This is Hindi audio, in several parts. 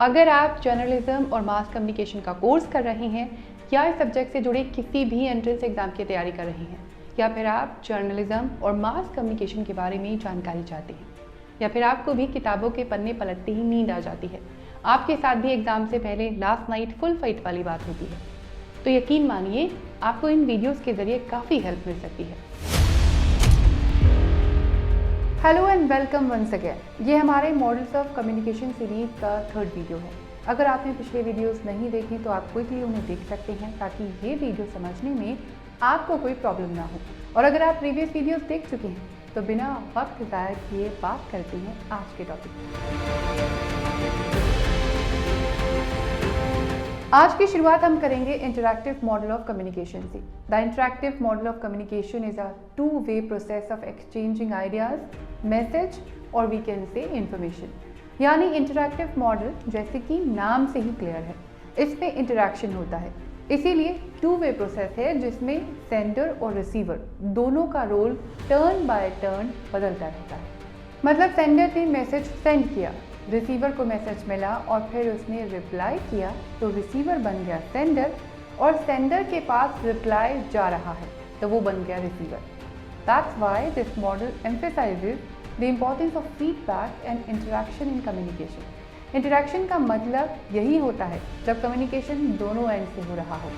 अगर आप जर्नलिज्म और मास कम्युनिकेशन का कोर्स कर रहे हैं या इस सब्जेक्ट से जुड़े किसी भी एंट्रेंस एग्जाम की तैयारी कर रहे हैं या फिर आप जर्नलिज्म और मास कम्युनिकेशन के बारे में जानकारी चाहते हैं या फिर आपको भी किताबों के पन्ने पलटते ही नींद आ जाती है, आपके साथ भी एग्जाम से पहले लास्ट नाइट फुल फाइट वाली बात होती है, तो यकीन मानिए आपको इन वीडियोस के जरिए काफ़ी हेल्प मिल सकती है। Hello and welcome once again. ये हमारे मॉडल्स ऑफ कम्युनिकेशन सीरीज का थर्ड वीडियो है। अगर आपने पिछले वीडियोस नहीं देखे तो आप क्विकली उन्हें देख सकते हैं ताकि ये वीडियो समझने में आपको कोई प्रॉब्लम ना हो। और अगर आप प्रीवियस वीडियोस देख चुके हैं तो बिना वक्त ज़ाया किए बात करते हैं आज के टॉपिक पर। आज की शुरुआत हम करेंगे इंटरैक्टिव मॉडल ऑफ कम्युनिकेशन से। The interactive model of communication is a two-way process of exchanging ideas, message और वी कैन से इंफॉर्मेशन। यानी इंटरैक्टिव मॉडल जैसे कि नाम से ही क्लियर है, इसमें इंटरैक्शन होता है, इसीलिए टू-वे प्रोसेस है जिसमें सेंडर और रिसीवर दोनों का रोल टर्न बाय टर्न बदलता रहता है। मतलब सेंडर ने मैसेज सेंड किया, रिसीवर को मैसेज मिला और फिर उसने रिप्लाई किया तो रिसीवर बन गया सेंडर और सेंडर के पास रिप्लाई जा रहा है तो वो बन गया receiver. That's why this model emphasizes the importance of feedback and interaction in communication. Interaction का मतलब यही होता है जब कम्युनिकेशन दोनों एंड से हो रहा हो।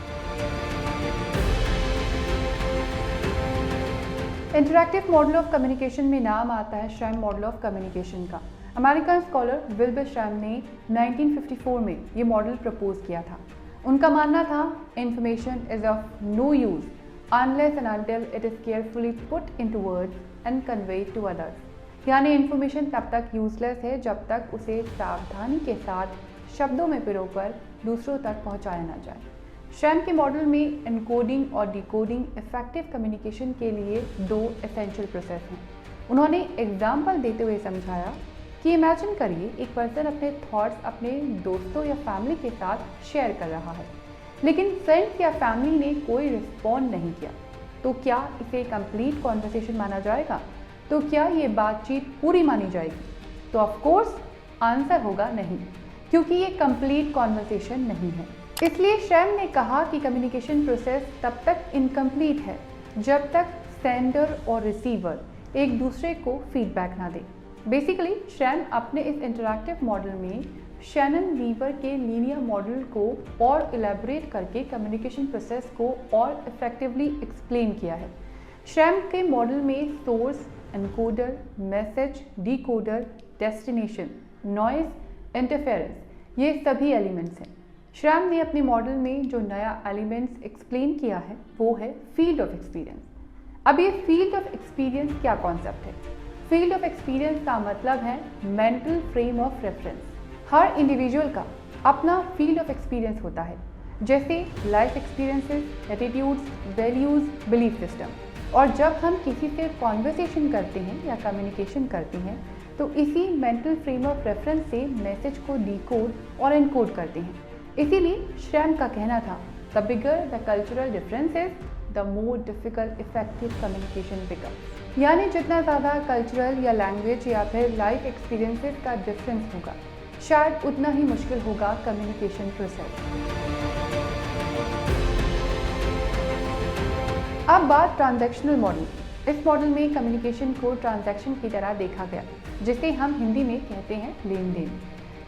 इंटरैक्टिव मॉडल ऑफ कम्युनिकेशन में नाम आता है श्रैम मॉडल ऑफ कम्युनिकेशन का। अमेरिकन स्कॉलर विल्बर श्रैम ने 1954 में ये मॉडल प्रपोज किया था। उनका मानना था information is of no use unless and until it is carefully put into words and conveyed to others। यानी इन्फॉर्मेशन तब तक यूजलेस है जब तक उसे सावधानी के साथ शब्दों में पिरोकर दूसरों तक पहुंचाया ना जाए। श्रैम के मॉडल में एनकोडिंग और डिकोडिंग इफेक्टिव कम्युनिकेशन के लिए दो एसेंशियल प्रोसेस हैं। उन्होंने एग्जाम्पल देते हुए समझाया कि इमेजिन करिए एक पर्सन अपने थॉट्स अपने दोस्तों या फैमिली के साथ शेयर कर रहा है, लेकिन फ्रेंड्स या फैमिली ने कोई रिस्पॉन्ड नहीं किया, तो क्या इसे कंप्लीट कॉन्वर्सेशन माना जाएगा? तो क्या ये बातचीत पूरी मानी जाएगी? तो ऑफ कोर्स आंसर होगा नहीं, क्योंकि ये कंप्लीट कॉन्वर्सेशन नहीं है। इसलिए श्रैम ने कहा कि कम्युनिकेशन प्रोसेस तब तक इनकम्प्लीट है जब तक सेंडर और रिसीवर एक दूसरे को फीडबैक ना दे। बेसिकली श्रैम अपने इस इंटरैक्टिव मॉडल में शैनन वीवर के लीनियर मॉडल को और इलेबोरेट करके कम्युनिकेशन प्रोसेस को और इफेक्टिवली एक्सप्लेन किया है। श्रैम के मॉडल में source, encoder, message, decoder, destination, noise, interference ये सभी एलिमेंट्स हैं। श्रैम ने अपने मॉडल में जो नया एलिमेंट्स एक्सप्लेन किया है वो है फील्ड ऑफ एक्सपीरियंस। अब ये फील्ड ऑफ एक्सपीरियंस क्या कॉन्सेप्ट है? फील्ड ऑफ एक्सपीरियंस का मतलब है mental frame of reference. Her individual का अपना फील्ड ऑफ एक्सपीरियंस होता है, जैसे life experiences, attitudes, values, belief system. और जब हम किसी से कॉन्वर्सेशन करते हैं या कम्युनिकेशन करते हैं तो इसी मेंटल फ्रेम ऑफ रेफरेंस से मैसेज को डिकोड और एनकोड करते हैं। इसीलिए श्रैम का कहना था the bigger the cultural differences the more difficult effective communication becomes. यानी जितना ज़्यादा कल्चरल या लैंग्वेज या फिर लाइफ एक्सपीरियंसेस का डिफरेंस होगा शायद उतना ही मुश्किल होगा कम्युनिकेशन प्रोसेस। अब बात ट्रांजैक्शनल मॉडल। इस मॉडल में कम्युनिकेशन को ट्रांजैक्शन की तरह देखा गया, जिसे हम हिंदी में कहते हैं लेन देन।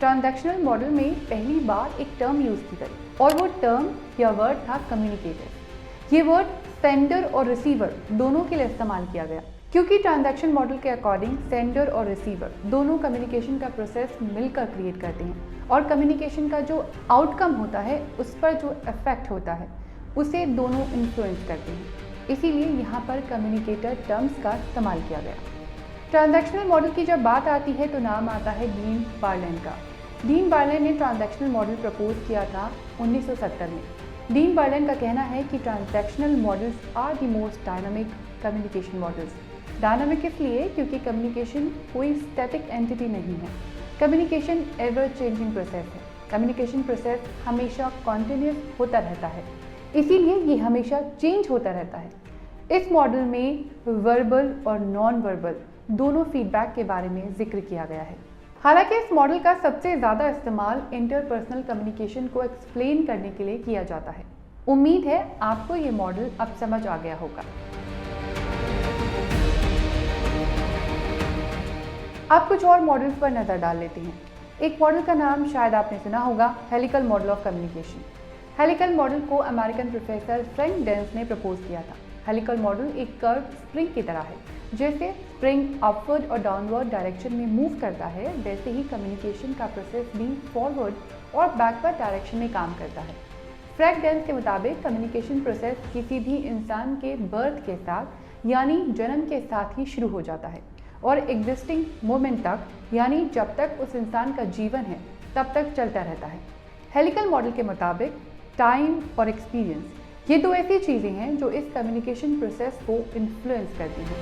ट्रांजैक्शनल मॉडल में पहली बार एक टर्म यूज की गई और वो टर्म या वर्ड था कम्युनिकेटर। ये वर्ड सेंडर और रिसीवर दोनों के लिए इस्तेमाल किया गया, क्योंकि ट्रांजैक्शन मॉडल के अकॉर्डिंग सेंडर और रिसीवर दोनों कम्युनिकेशन का प्रोसेस मिलकर क्रिएट करते हैं और कम्युनिकेशन का जो आउटकम होता है उस पर जो इफेक्ट होता है उसे दोनों इन्फ्लुएंस करते हैं। इसीलिए यहाँ पर कम्युनिकेटर टर्म्स का इस्तेमाल किया गया। ट्रांजैक्शनल मॉडल की जब बात आती है तो नाम आता है डीन बार्लैंड का। डीन बार्लैंड ने ट्रांजैक्शनल मॉडल प्रपोज किया था 1970 में। डीन बार्लैंड का कहना है कि transactional models are the most dynamic communication models. Dynamic इसलिए क्योंकि कम्युनिकेशन कोई स्टैटिक एंटिटी नहीं है, कम्युनिकेशन एवर चेंजिंग प्रोसेस है। कम्युनिकेशन प्रोसेस हमेशा कॉन्टिन्यूस होता रहता है, इसीलिए ये हमेशा चेंज होता रहता है। इस मॉडल में वर्बल और नॉन वर्बल दोनों फीडबैक के बारे में जिक्र किया गया है। हालांकि इस मॉडल का सबसे ज़्यादा इस्तेमाल इंटरपर्सनल कम्युनिकेशन को एक्सप्लेन करने के लिए किया जाता है। उम्मीद है आपको ये मॉडल अब समझ आ गया होगा। अब कुछ और मॉडल्स पर नज़र डाल लेते हैं। एक मॉडल का नाम शायद आपने सुना होगा, helical model of communication. Helical model को अमेरिकन प्रोफेसर फ्रैंक डेंस ने प्रपोज किया था। हेलिकल मॉडल एक कर्व स्प्रिंग की तरह है। जैसे स्प्रिंग अपवर्ड और डाउनवर्ड डायरेक्शन में मूव करता है, वैसे ही कम्युनिकेशन का प्रोसेस भी फॉरवर्ड और बैकवर्ड डायरेक्शन में काम करता है। फ्रैंक डेंस के मुताबिक कम्युनिकेशन प्रोसेस किसी भी इंसान के बर्थ के साथ यानी जन्म के साथ ही शुरू हो जाता है और एग्जिस्टिंग मोमेंट तक यानी जब तक उस इंसान का जीवन है तब तक चलता रहता है। हेलिकल मॉडल के मुताबिक टाइम और एक्सपीरियंस ये दो ऐसी चीज़ें हैं जो इस कम्युनिकेशन प्रोसेस को इन्फ्लुएंस करती हैं।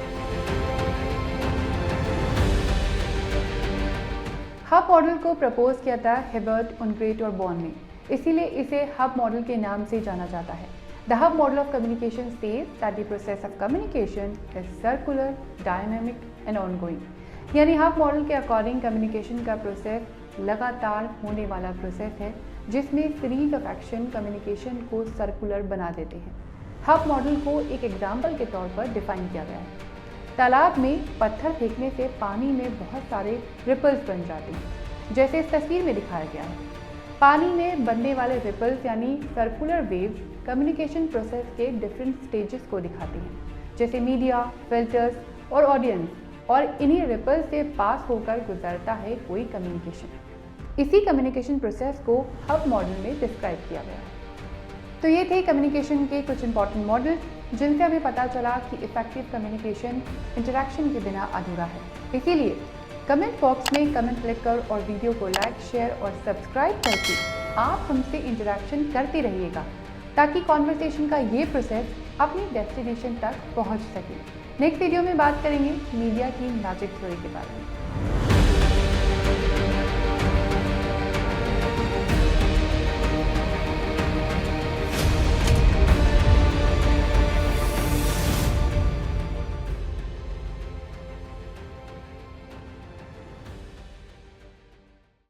हब मॉडल को प्रपोज किया था हिबर्ट उनग्रेट और बॉर्न ने, इसीलिए इसे हब मॉडल के नाम से जाना जाता है। The hub model of communication states that the process of communication is circular, dynamic and ongoing. यानी हब मॉडल के अकॉर्डिंग कम्युनिकेशन का प्रोसेस लगातार होने वाला प्रोसेस है जिसमें सीरीज ऑफ एक्शन कम्युनिकेशन को सर्कुलर बना देते हैं। हब मॉडल को एक एग्जाम्पल के तौर पर डिफाइन किया गया है। तालाब में पत्थर फेंकने से पानी में बहुत सारे रिपल्स बन जाते हैं, जैसे इस तस्वीर में दिखाया गया है। पानी में बनने वाले रिपल्स यानी सर्कुलर वेव्स कम्युनिकेशन प्रोसेस के डिफरेंट स्टेजेस को दिखाती हैं, जैसे मीडिया, फिल्टर्स और ऑडियंस, और इन्हीं रिपल्स से पास होकर गुजरता है कोई कम्युनिकेशन। इसी कम्युनिकेशन प्रोसेस को हब मॉडल में डिस्क्राइब किया गया है। तो ये थे कम्युनिकेशन के कुछ इंपॉर्टेंट मॉडल्स जिनसे हमें पता चला कि इफेक्टिव कम्युनिकेशन इंटरेक्शन के बिना अधूरा है। इसीलिए कमेंट बॉक्स में कमेंट लिखकर और वीडियो को लाइक, शेयर और सब्सक्राइब करके आप हमसे इंटरेक्शन करते रहिएगा ताकि कॉन्वर्सेशन का ये प्रोसेस अपनी डेस्टिनेशन तक पहुंच सके। नेक्स्ट वीडियो में बात करेंगे मीडिया की मैजिक थ्योरी के बारे में।